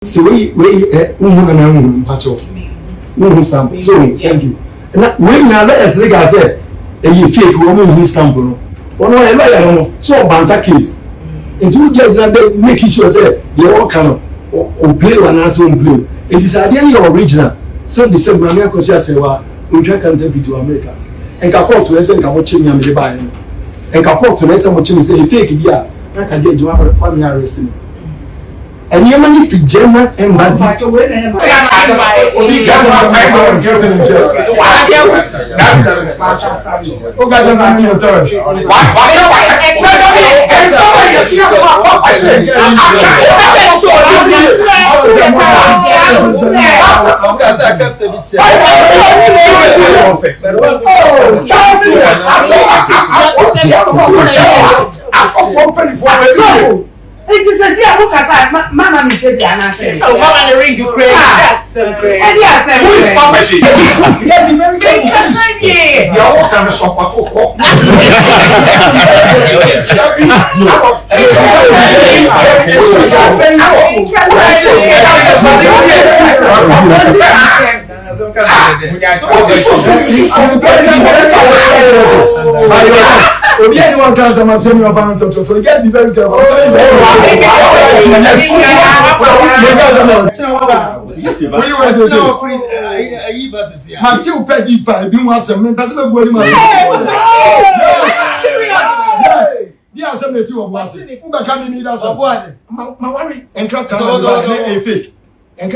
So we stamp. So thank you. And when now as like I said, you fake woman stamp. So banter case. And you get that make sure say you all kind of play one answer play. It is ideally original. So the same man because you say we try can take it to America. And ka call to us and ka watch me am dey buy. And ka call to us and watch me say fake dia. Na ka dey joa for me arrest me. And you money for German embassy. It is a sea book as Mamma me said, Anna said, oh, Mamma, the ring you create. Yes, who is Papa Shee? Let me make a sign here. You're all kind of support. Anyone comes to my channel about it, so you get to be very careful.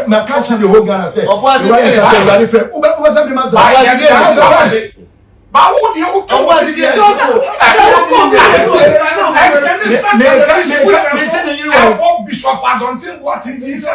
My catching the whole Ghana said, but what you come what did you say? Bishop, I don't think what it is.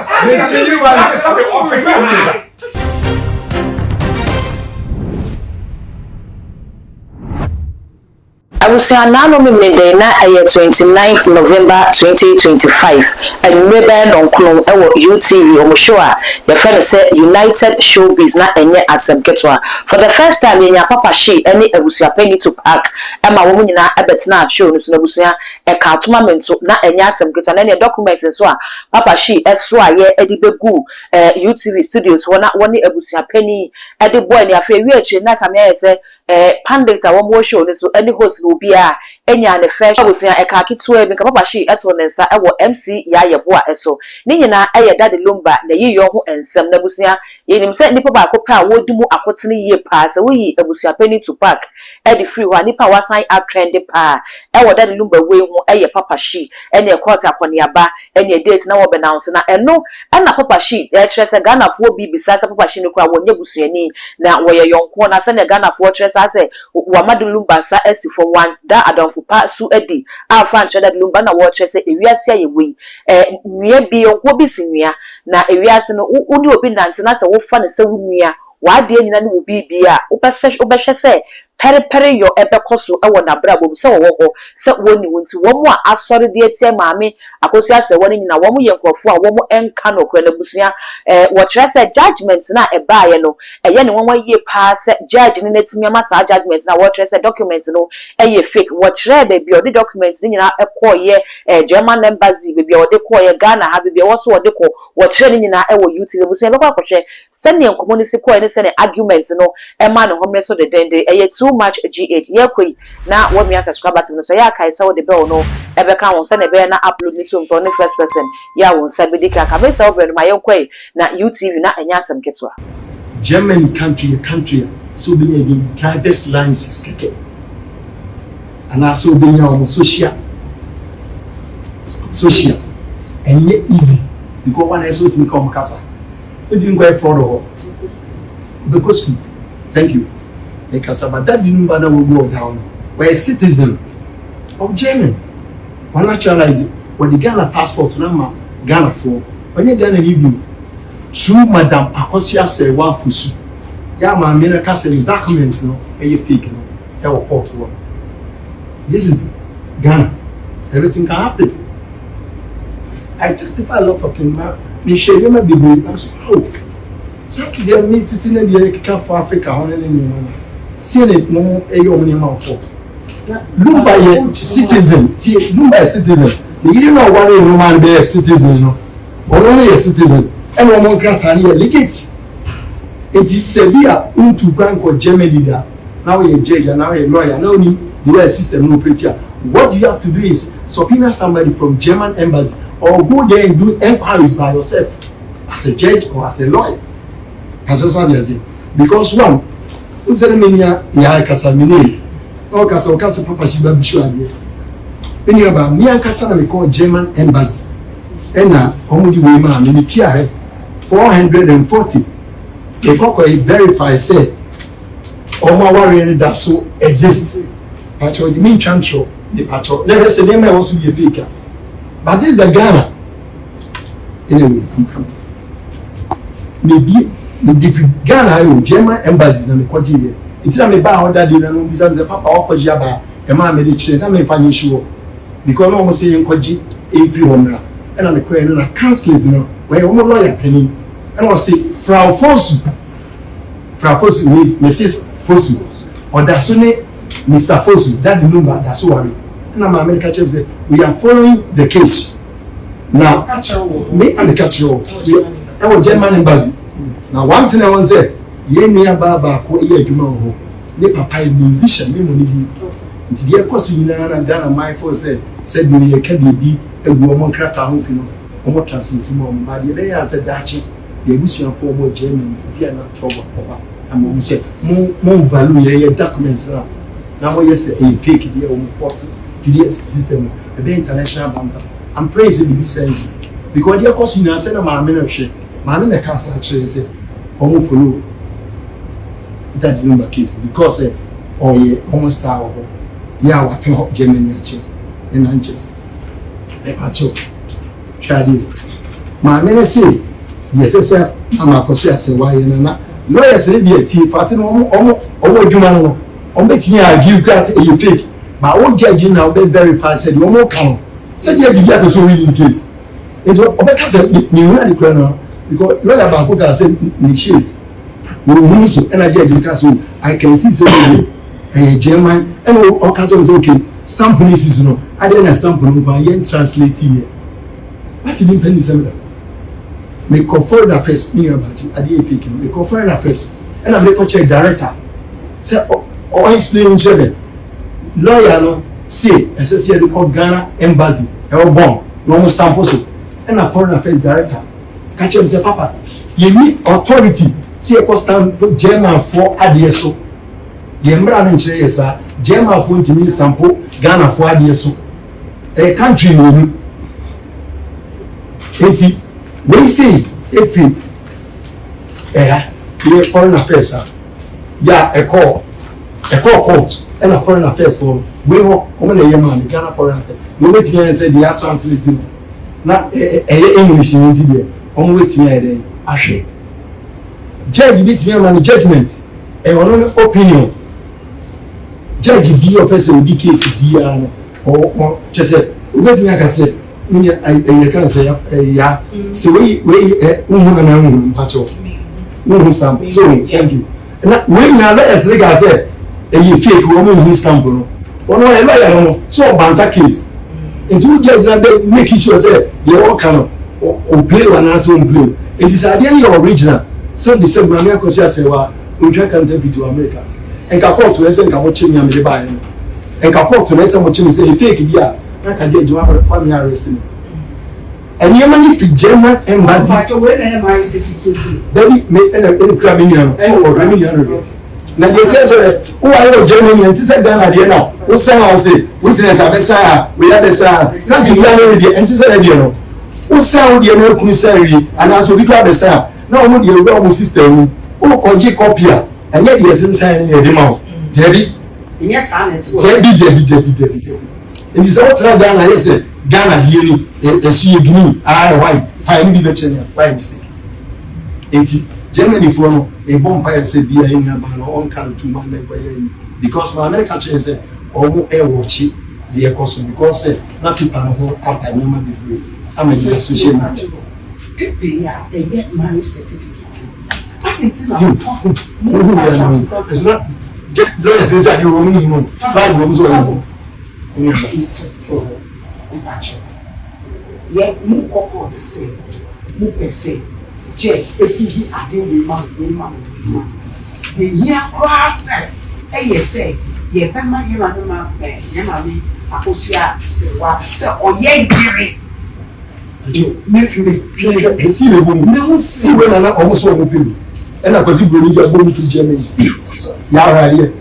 I will say anano midday na 29th November 2025 and maybe don kuno UTV omushoa the friend say United Showbiz na enye asem ketwa for the first time nya Papa Shee any ebusia penny to park ema wo nyina ebetina show no so ebusia e ka tournament na enye asem ketwa na document so a Papa Shee eso aye edibegu UTV studios wona woni ebusia penny ede boy ni afa wi achi na kamia say pandit a wo show no so any host bia enya ne fresh obusia e ka kitua bi ka Papa Shee eto ne nsa ewo MC Yeboah eso ni nyina eye dade Lumba na yiyo ho ensem na busia yenim se nipa ba ko pa wodi mu akotene yie pa se wo yi ebusia penny to park e di free wa nipa wasan up trend pa ewo dade Lumba we ho eye Papa Shee ene court akoniaba ene date na wo be announce na eno na Papa Shee e kire se Ghana fo bi bisa se Papa Shee ne kura wonye busuani na wo ye yonko na se ne Ghana fo kire se wa madu Lumba sa esi for one da adonfo pa su edi afa nche dade Lumba na wo kire se ewiase ayewi nua bi yonko bi sinua na ewiase no uni obi nante na se wo fa ne se wunua wa de nyina ne wo bibia wo behwe se pere yo ebekoso ewo na brabo se wo ho se woni wonti wo mu a asori de etie maame akoso ase woni nyina wo mu ye nkrofo a wo mu enka no kra na busua wo kire se judgment na ebaaye no eye ne won ye pa se judge ne natimi amasa judgment na wo kire se document no eye fake wo kire de bi odi document ni nyina ekoye German embassy be bi odi koye Ghana ha be bi wo so odi ko wo kire ni nyina ewo YouTube busua be kwa kwhwe se ne nkomo ni se koye ne se ne argument no e ma no homre so de dende eye too much G8 yakoi na wo mi subscribe to no so ya kai say the bell no ebe kan won say na be na upload ni to the first person ya won say be dika ka be say obre no ma yakoi na UTV na enya asem ketwa Germany country so be any driver's license keke and also be your social and yet easy because one is what we come kasa if you go fraud because thank you because about that Lumba will go down where a citizen of Germany one naturalize it when the Ghana passport number Ghana for when you Ghana you through Madam Akosia say one fusu ya ma me ka say documents no e fake no e wo court work. This is Ghana, everything can happen. I testify a lot of things me share them be I'm so oh so they meet sitting in the for Africa honey see it no e yo money man for Lumba ye citizen Lumba citizen you didn't know what a Roman be citizen no only a citizen and one crack legit. It is severe into Grand or Germany leader. Now you're a judge and now you're a lawyer. Now you the way system no prettier. What you have to do is subpoena somebody from German embassy or go there and do enquiries by yourself as a judge or as a lawyer. As also they say. Because one, who's the mania ya kasamine? No kasa papa shiba bishu ade. Any about me and kasa na me call German embassy. And now omudi we man me pia 440. They go verify say Oma warrior that so exists. But you mean champion the patro. Let us say name also be fake. But this is the Ghana. Anyway, I'm coming. Maybe the different Ghana German embassies na me kwaji here. It's not me ba order dey na no bisa me papa o kwaji aba e ma me dey chire na me fa nyi sure. Because no mo say yen kwaji every home na. E na me kwa no na cancel it no. Where o mo lawyer penny. And I say Frau Fosu means Mrs. Fosu. Or that's only Mr. Fosu. That the Lumba, that's what worry. And I'm American chef say we are following the case. Now, me and the catcher. I was German embassy. Now, one thing I want to say, ye near Baba, ko ye Juma, ne papa musician, me money. It's the course you know, and then my force said me can be a woman craft a home, you know, or more translate to mom. But they answered that. The Russian form of German, we are not trouble. And we say, more value your documents now. Now, yes, a fake idea of important to the system, the international banter. I'm praising the sense because the course you said, my ministry, my in the castle actually said, almost follow that Lumba case because, or ye almost our yeah, what can Germany in Anches. A patcho, Shadi. My ministry. Yes, sir. I'm a question as why na lawyers say be a tea fatin omo adwuma no ombetini argue class e fake but o judge now be verify said omo kan said you be a so real case it's obeka say ni hu ade kura no because lawyer ba ko ka say ni case we hu so and I judge ka so I can see say German and o ka say okay stamp policies no I dey na stamp no ba yen translate here what did penny say me confer the first near about it at the fake me confer the first and I'm going to check director say or explain each other lawyer no say SSC the call Ghana embassy e born no stamp also and a foreign affairs director catch him say papa you need authority see e stamp German for adieso the embra no nche yesa German for ntimi stamp Ghana for adieso a country no enti we say if you foreign affairs yeah a call court and a foreign affairs for we ho come na yema Ghana foreign affairs you wait here and say they are translating na English in there on wait here there ahwe judge bit me man judgment e ono opinion judge be your person be case be or just say wait me aka say I can say yeah. So we patcho. We stamp. So thank you. And we now let us like I said, you fake we stamp no. Ono e lawyer no. So banter case. And you judge that make sure say you all kind of play one answer on play. It is ideally your original. So the same man ko say wa we try can take it to America. And ka court we say ka mo chimi am dey buy. And ka court we say mo chimi say fake dia. I can get you out of family arresting. And you money for German embassy. But when am I certificate? Then make any crab in your or million. Now they say, who are you Germany and say Ghana there now? Who say, witness have a sire, we have a sire. Nothing you are already and say, you know. Who say, would you know, commissary, and also we grab a sire. No one will go system. Who conjure copy, and yet you are saying the mouth. Debbie? Yes, I'm Debbie. And it's all try Ghana, I say, Ghana, here, a sea green, white, fine, the channel, fine mistake. And Germany from a bonfire said, be a young man, on kind of 2 months because my American chair said, oh, air watch it, the cost because not people who up and never be I'm a associate manager. They get marriage certificate. It's not get lawyers inside your room, you know, 5 rooms or so, yet, no couple to say, Mu per se. Church, if you are doing man. The year craft first. Hey, say, ye Pema Yamami, Akosia, se or ye giri. Make me see the woman. No see when I almost want to. And I was going to Germany. Yeah, right.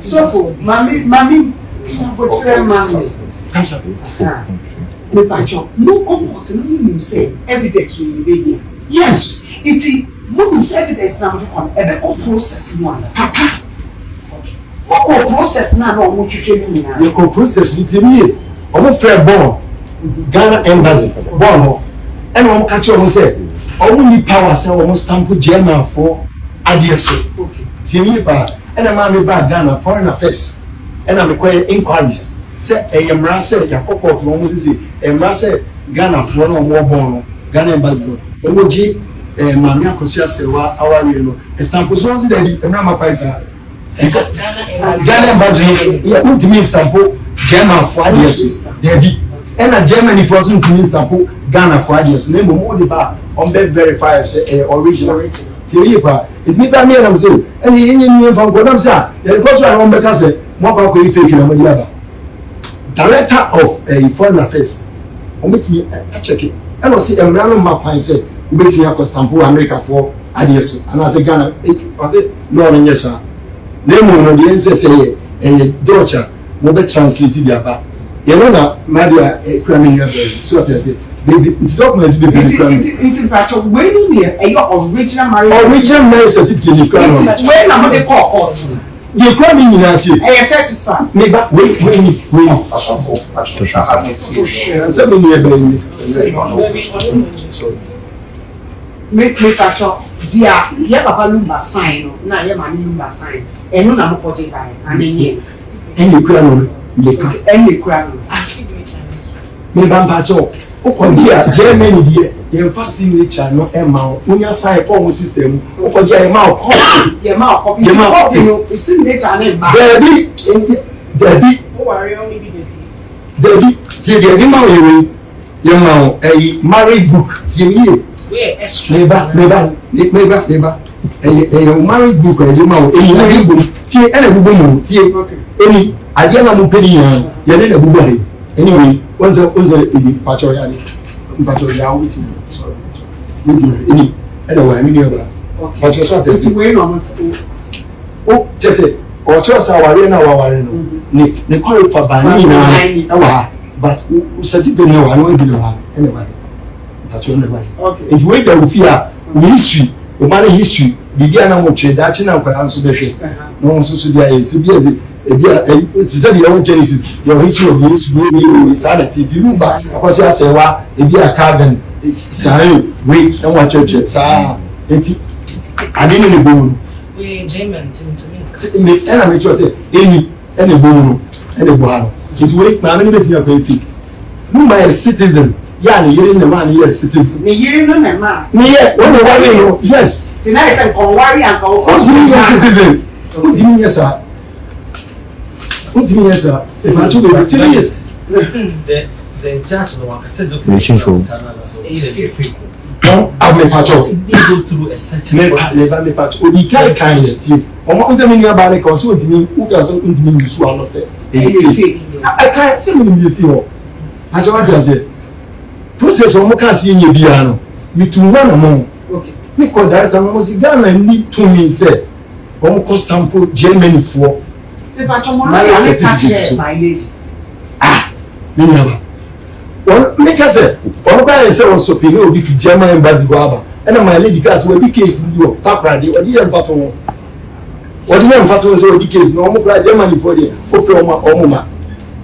So, Mammy, what's the man? No comfort, say evidence will be here. Yes, it is most evidence now on a process one. What process now? No, what you can do. The process with me, almost fair born. Ghana embassy, born. And one catch on say, only power say almost stamp German for ideas. Okay, see bad. And I'm about Ghana foreign affairs. And I'm requiring inquiries. Say, I am Rasa, Yakopo, to almost say, and Rasa Ghana for no more born. Ghana embassy. Emoji, Mamma Kosia Sewa, our real. Estampo Swazi, the Nama Paisa. Ghana embassy, you put me Stampo, German for ideas. Debbie. And a Germany for some to Stampo, Ghana for ideas. Name more the bar on bed verify, say, original. Tiripa, it means that me and I'm saying, and the Indian from Godamsa, the person I remember say, more about fake in Director of a foreign affairs. Omit me, I check it. And I see a random map and say, we bet me across Tampo, America for ideas. And I say, Ghana, I say, no, yes, sir. Name on the answer say, and daughter will be translated there. You know, that Maria, a criminal, so I say. It's documents be it's actually when you are your original marriage certificate when I'm going to call court you call me in at you I satisfied me back wait make actually dia ya baba Lumba sign na ya mami Lumba sign enu na mo project by and enye eni kura no me bamba cho Okodia Germany die ye fa signature no e ma onya sign form system okodia e ma copy no signature na ba Debbie o worry only be Debbie tie Debbie ma we ye ma e married book tie me we extra never e married book e ma e married book tie e na bubo mu tie eni ade na mo pedi yan ye na bubo he anyway once in patcho ya with me sorry with me any anyway me never okay but so that it's way no oh just say or choose our na waware no ne call for bani na wa but certificate no wa no be no anyway patcho no was okay it's way that we fear history o man history bibia na mo twe da chi na kwara nso behwe no nso dia esi bia it's said your Genesis, your history of this way, sanity, Lumba, because you say, well, if you are carbon, it's sorry, wait, no one church, sir. I didn't know the boom. We German to me. And I make sure say, any boom, any bohano. It's wait, my name is your great feet. Lumba is citizen. Yeah, you're in the man, yes, citizen. You're in the man. Yeah, when the one, yes. The nice and Kawari and Kawari. What's the citizen? What do you mean, yes, sir? What do you mean, sir? If I told you, the judge no one said look I've been patch up. They go through a certain process. Never patch. Obi carry kind of. Omo unse me ni about the consult me who can so ntimi nsu am say. I can't see me you see ho. Ajo wa dey. Process omo can see nye bia no. Me to one among. Okay. Me call director mo si Ghana ni to me say. Omo custom pro Germany for. The patron I catch my lady. Me never. Well, make us say, all guy say on so pay obi fi German embassy go aba. And my lady case we be case in you tap ready. Odi em fato. Odi em fato say obi case no mo cry Germany for there. O fe o ma.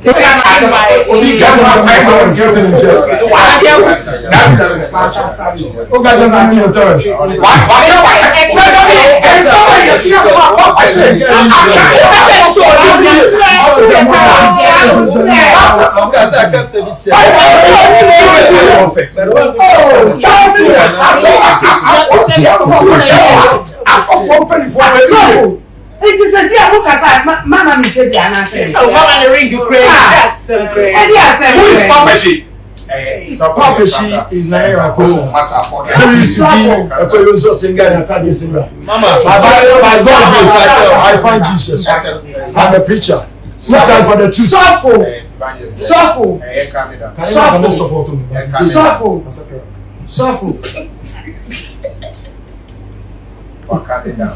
Obi get one fight on getting in church. Why there? O ga just in your church. Why it is a SIaps Mama me say the answer. Oh, Mama the ring you crazy. Yes, crazy. Who is Papa Shee? Papa Shee is Naira Kosa. Who used to be a Koyoso singer and Tanya singer. Mama, by God grace, I find Jesus. I'm a preacher. Stand for the truth. Suffer. Cut it down.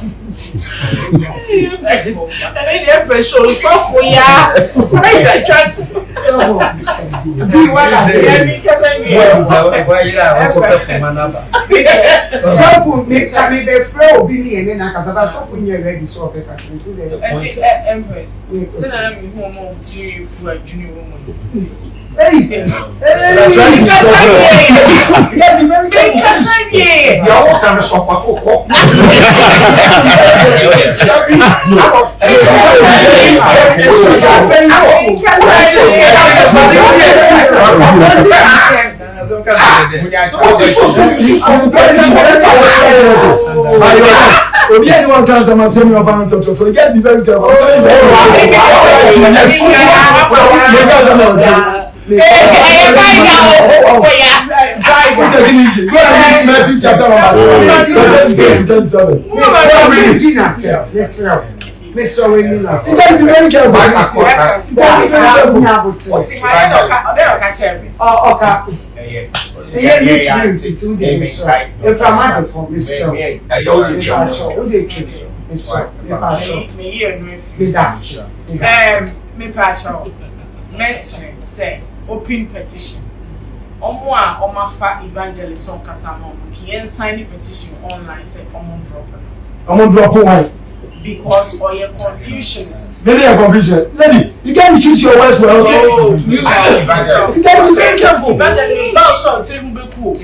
Anyone comes and tell me about it, so you get to be very careful. Open petition. Omafa evangelist on Kasamo. He sign the petition online. Say, drop one. Because or your confusionist. Maybe a confusion. Lady, you can't choose your words well. You can't be very careful. Evangelist, now so take me cool.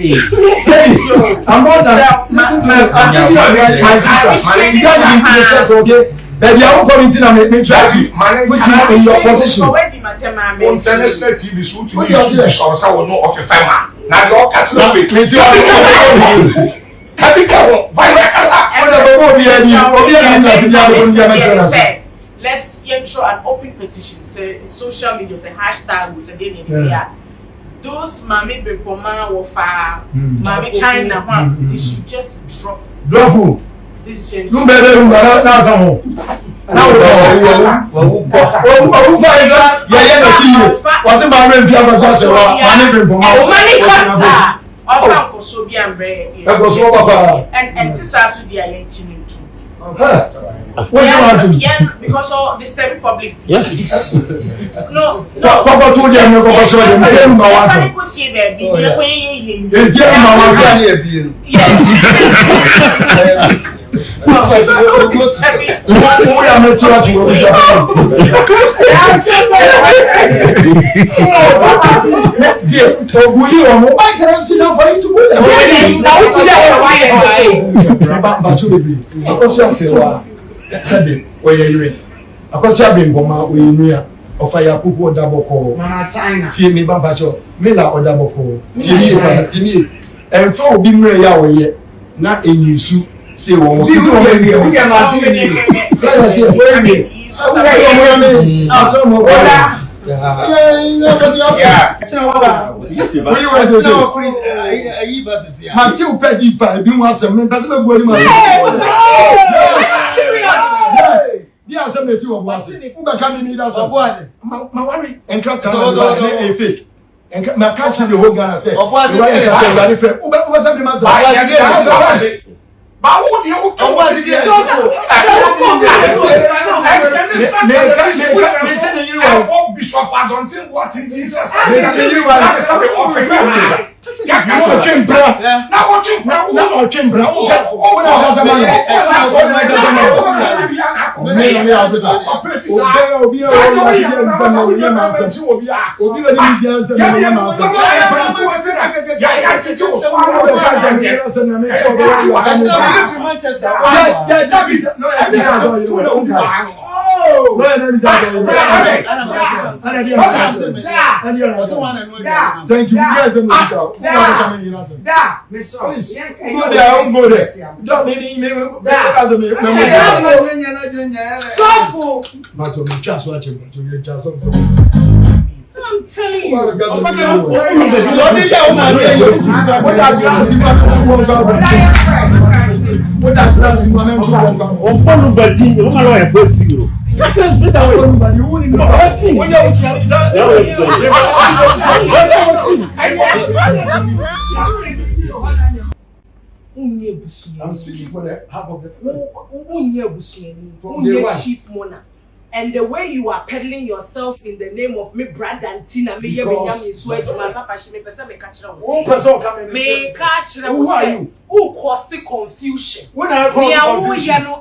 I'm not listen to me. I'm giving you my sister. You guys be interested, okay? Baby, I won't come into and make me try to which is in your position. International TV shoot you shows I will know of a family. Now you're catching up with me. Let's intro an open petition. Say social media, say hashtag, we say they those mami Bepoma or far mami China one, they should just drop who? This gentleman. What do you want to do? Yeah, because of the state public. Yes. No. Papa told you I'm not going to show them. Tell me yes. Say one more. But what do you want to do? Bishop, I don't think what is Jesus. Thank you. You guys are telling you. I'm speaking for the half of the Chief Mona. And the way you are peddling yourself in the name of me brother and Tina, me who are you? Who cause confusion? When I call confusion,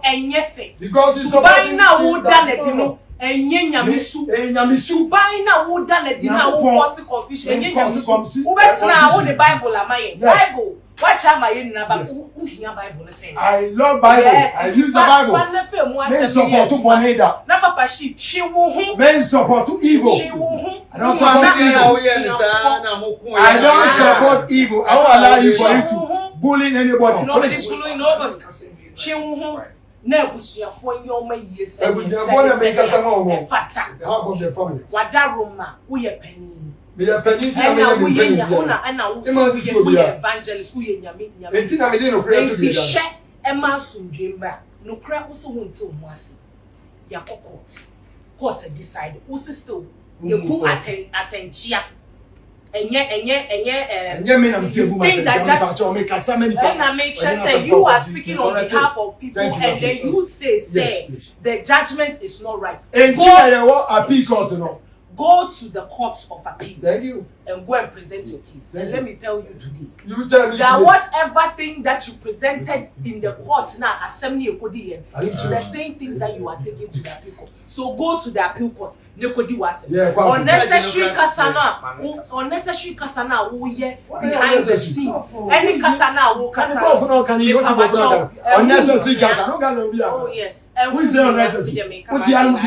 because it's by now who done it, you know. And Yamisu by now who done it, you know, who cause confusion. Who better now the Bible am I? Bible. Watch out my Bible. I love Bible. Yes, I use the Bible. Men support to Boneda. Na papa she will men support to evil. She will I don't support evil. I don't support evil. I won't allow you for you to bullying anybody. Nobody's bullying nobody. She will Nebusiafo yoma yese. Ebusiafo na make us among fata. Half of the family. Wadaroma, we are penny. Me a penny to me and evangelist who ye nyame nyame. Entina me dey no prayer to be done. She e ma sundwembra. No prayer also won till mo ase. Ya court decide. Who still ye pu attentia. Enye me na mse gu ma me kasa many people. And I make sure say you are speaking on behalf of people and then you say the judgment is not right. Go to the courts of appeal. Thank you. And go and present your case. And let me tell you today. You tell me that whatever thing that you presented in the court now, assembly it's the same thing that you are taking to the appeal court. So go to the appeal court. Unnecessary kasana who ye behind the scene. Any kasana who kasana. Unnecessary kasana. Oh yes. Who is unnecessary? Who the animal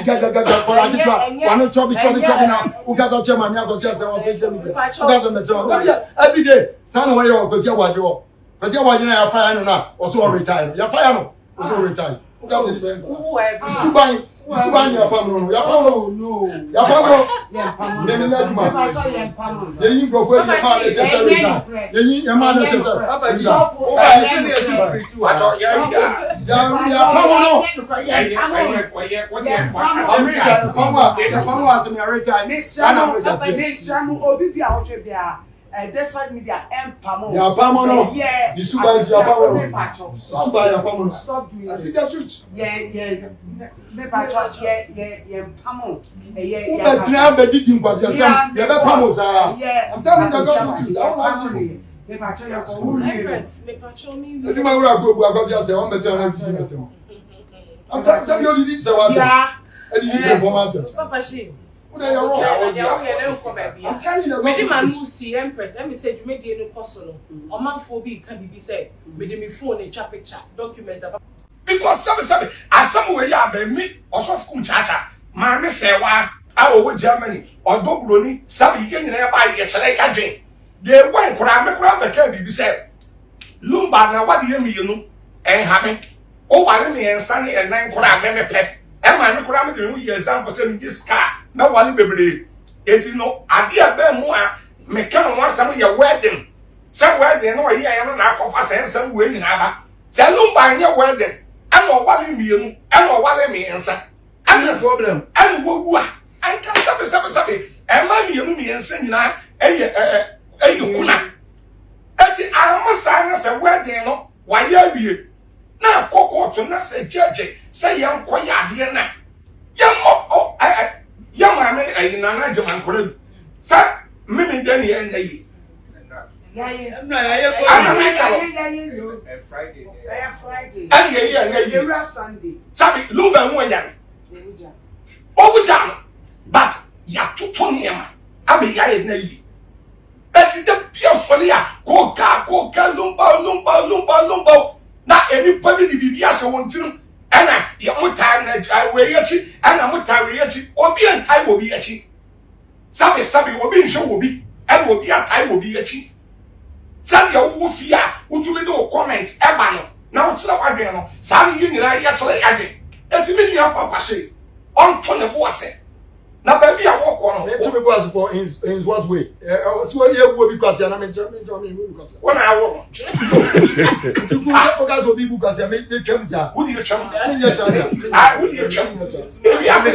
every day, son way or because you watch your but you watch your fire no also retire. Your fire no also retire. Suban your pamro, your pamro, no, your pamro, the you go for your father, your mother, despite media empamo. Yeah, pamo. Yeah. The Suban is your pamo. Suban your pamo. Stop doing this. Speak the truth. Yeah. Me patro. Yeah, pamo. Yeah. Who bet now be did him was your son. You be pamo sir. Yeah. I'm telling you the gospel truth. I don't like you. Me patro your pamo. Me patro me. You do my work go because you say one better na give me them. I'm telling you did say what. Yeah. And you be formatted. Papa Shee. I'm telling you the gospel truth. Empress, let me say you made no personal. O man for be can be said. Me dey me phone e twa picture documents because some asam we ya be me osof kum chacha ma me se wa awo Germany odobroni sabi ye nyina ba ye kire ya dwen de wan kura me ka bibi se Lumba na wade ye mi yenu ha me o wale me ensa ne enan kura me pe e ma me kura me de hu ye example se me ska na wale bebre eti no ade aba mu a me ka no asam ye wedding se wedding no ye ya no na akofa se ensam we nyina ba se Lumba nye wedding and wale me yenu and wale me ensa and the problem and wo and can sabe e ma me yenu me ensa nyina e kuna eti amasa na se wedding no wa ya wie na kokko na se jeje se yan koya ade na ya ma me ayi na na je man kore sa me den ye na yi Friday. And yeah, Sunday. Sabi Lumba Moyan. Oh, Jam, but ya to Tonyama. I mean, I is nay. But the beautiful go Lumba. Not any public BBS wants him. And I, your time, I weigh a chip, and I'm a time, or be a time will be a chip. Sabi will be sure will be, and will be a time will be a chip. Send your woofia, would you do comments, Ebano? Now it's not again. Sally, you know, actually again. It's a million papa say. On 20 was it. na baby a walk on to be was for in what way? So you will because you are not because when I walk. if you go guys will be because you make the terms are Who do you chum? yes I would you chum? Maybe I said,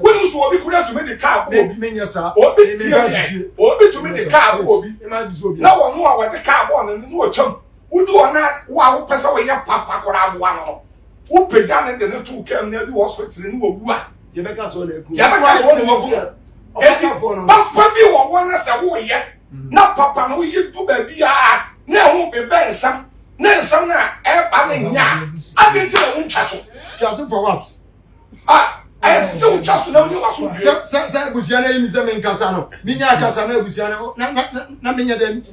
when you saw me could to make the car, yes sir or be to make the car, now I know what the car won and no chum. Who do not wow pass away your papa or I one. Who pay down and the two came near the hospital in Yeboah. you make us all Papa be one as a boy yet. Not papa, no, you do baby. Now won't be bad some. Now, some I didn't tell you, Castle for what? I still just know you are Sa Busiana is a main Casano. Minya Casano Busiano, not Minya then.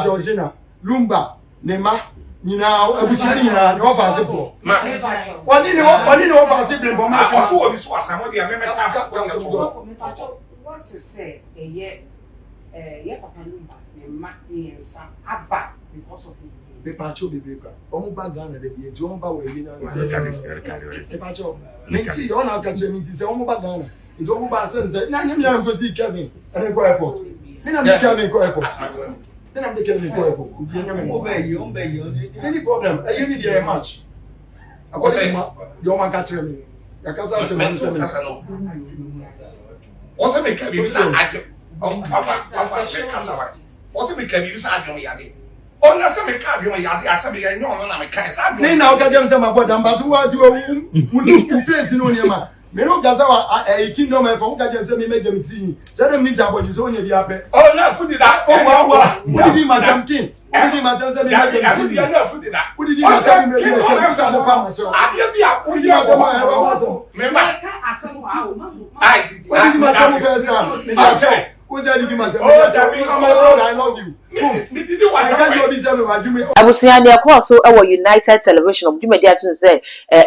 Georgina, Lumba, Nema, Nina, Abusiana, no possible. What did you possibly bomb? I saw this was some of the What to say? A year, Papa Lumba, me and some Abba because of the Pacho Biblica. Omo Bagana, the Jomba, where you know, the Pacho. Minty, on our catcher, Minty, Omo Bagana. It's Omo Basan, Nanyam go see Kevin and a airport. Then I'm becoming airport. Then I'm becoming airport. Any problem? I need a match. I was saying, you're my catcher me. I can't say, what's a make a visa? What's a make a visa? Oh, that's a make a visa. I said, I know I'm a cancer. Now, get them some about them, but who are you face in Onyama? Meno Gazawa, a kingdom and from Gajan me make them tea. Seven minutes about his own yape. Oh, no, food that. Oh, wow, what did he, Madam King? What did he, Madam King? What did he, Madam King? I love you. Abusia de akwa so ewo United Television obdumedi atun say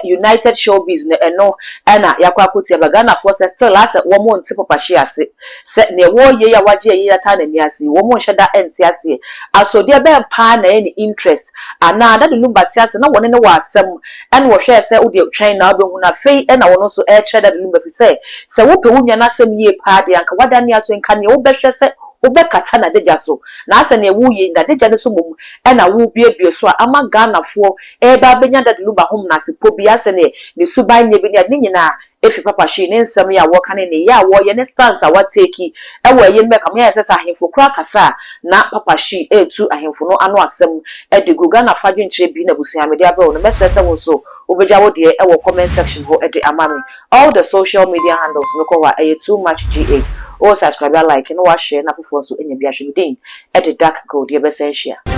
United Showbiz no na yakwa akoti abagana for still as wo mo nte papa shi ase se ne wo ye ya waje ye ya ta na ni ase wo mo nheda ente ase asode be pa na any interest ana da de Lumba ti ase na woni ne wa asem en wo hwe se wo de twen na obehu na fei na wono so e che da de Lumba fi se wo pe wunwa na asem ye pa de anka wada ne ato nka ne wo be hwe se wo be kata na deja so na ase ne wo ye na deja ne so mom na wo biebie so ama Ghana fo e ba benya da de Lumba hom na se pobi ase ne suban ne bi ne nyina efi papa Shee ne nsem ya wo kan ne ya wo ye ne stance a wa take e wo ye mbeka me ya se sa ahemfo kura kasa na papa Shee etu ahemfo no ano asem e de Ghana fa dwenche bi na busia me de aba no mesese wo so obeja wo de e wo comment section ho e de amami all the social media handles no ko wa e too much GA o subscribe like no wa share na fofo so enya bi ahwe den e de dark gold ye be sen share.